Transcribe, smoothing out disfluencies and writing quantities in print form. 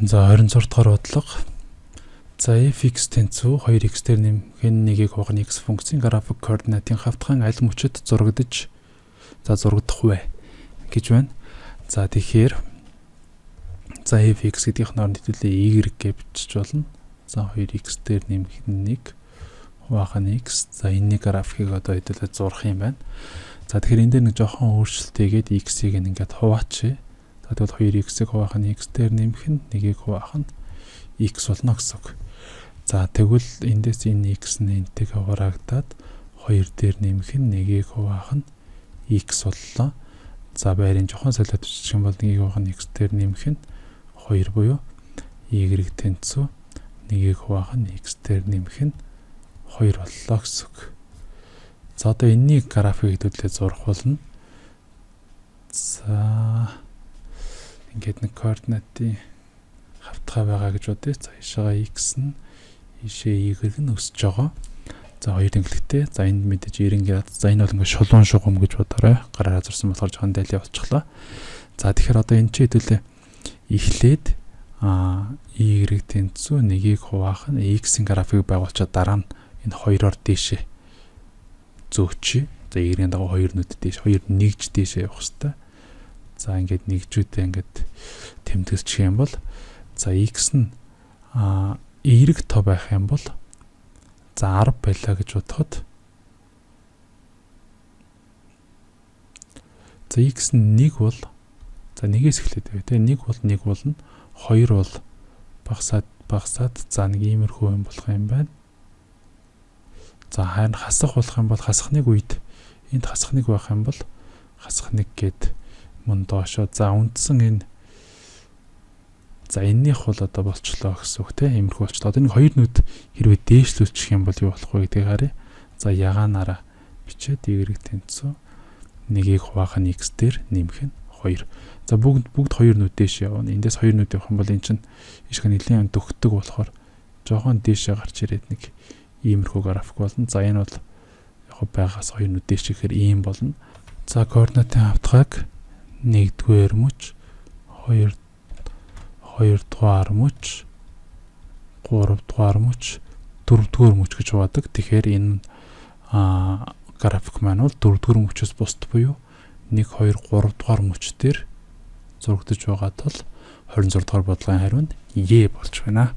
За 26 дахь бодлого. За f(x) тэнцүү 2x дээр нэмэх нь 1-ийг хуваах нь x функцийн график координатын хавтгайн аль мөчөд зурагдах вэ гэж байна. За тэгэхээр f(x) гэдгийнх нь оронд хэдүүлээ y гэж бичиж болно. За 2x дээр нэмэх нь 1 хуваах нь x. За энэний графикийг одоо хэдүүлээ зурах юм байна. За тэгэхээр энэ дээр нэг жоохон өөрчлөлт хийгээд x-ийг ингээд хуваач. За тэгвэл 2x-ийг хуваах нь x дээр нэмэх нь 1-ийг хуваах нь x болно гэсэн үг. За тэгвэл эндээс энэ x нь энтэйг хуваагдаад 2 дээр нэмэх нь 1-ийг хуваах нь x боллоо. За байрын жоохон солиод биччих юм бол 1-ийг хуваах нь x дээр нэмэх нь 2 буюу y тэнцүү 1-ийг хуваах нь x дээр нэмэх нь 2 боллоо гэсэн үг. За одоо энэний график хэдүүлээ зурах болно. За ингээд нэг координатын хавтгай байгаа гэж бодъё. За ишээгаа x нь ишээ y нь өсөж байгаа. За хоёр тэнглэгтэй. За энд мэдээж 90 градус. За энэ бол ингээд шулуун шугам гэж бодоорой. Гараараа зурсан болохоор жоохон дайли болчихлоо. За тэгэхээр одоо энэ ч хэдүүлээ эхлээд y тэнцүү 1-ийг хуваах нь x-ийн график байгуулчаад дараа нь энэ хоёроор дээшээ зөөч. За y-ийн дагуу хоёр нүд дээш, хоёр нэгж дээшээ явах хэрэгтэй. За ингээд нэгжүүдээ ингээд тэмдэгсчих юм бол за x нь эерэг тав байх юм бол за 10 байлаа гэж бодоход за x нь 1 бол за 1-ээс эхлээд байв те 1 бол 1 болно 2 бол багасаад за нэг иймэрхүү юм болох юм байна. За харин хасах болох юм бол хасахныг үед энд хасахныг байх юм бол хасахныг гээд мөн доошоо за үндсэн энэ за эннийх бол одоо болчлоо гэсэн үг те иймэрхүү болчлоо. Одоо нэг хоёр нүд хэрвээ дээшлүүлчих юм бол юу болох вэ гэдгийг харъя. За ягаанаараа бичээд y тэнцүү 1-ийг хуваах нь x дээр нэмэх нь 2. За бүгд хоёр нүд дээш явна. Эндээс хоёр нүд явах юм бол эн чинь ишг нэлийн дөхдөг болохоор жоохон дээшээ гарч ирээд нэг иймэрхүү график болно. За энэ бол яг байгаас хоёр нүд дээш ихээр ийм болно. За координатын хавтгайг 1-р мөч 2-р мөч 3-р мөч 4-р мөч гэж хувадаг. Тэгэхээр энэ график маань бол 4-р мөчөөс бусд буюу 1 2 3-р мөч дээр зурагдаж байгаа тул 26 дугаар бодлогын хариу нь E болж байна.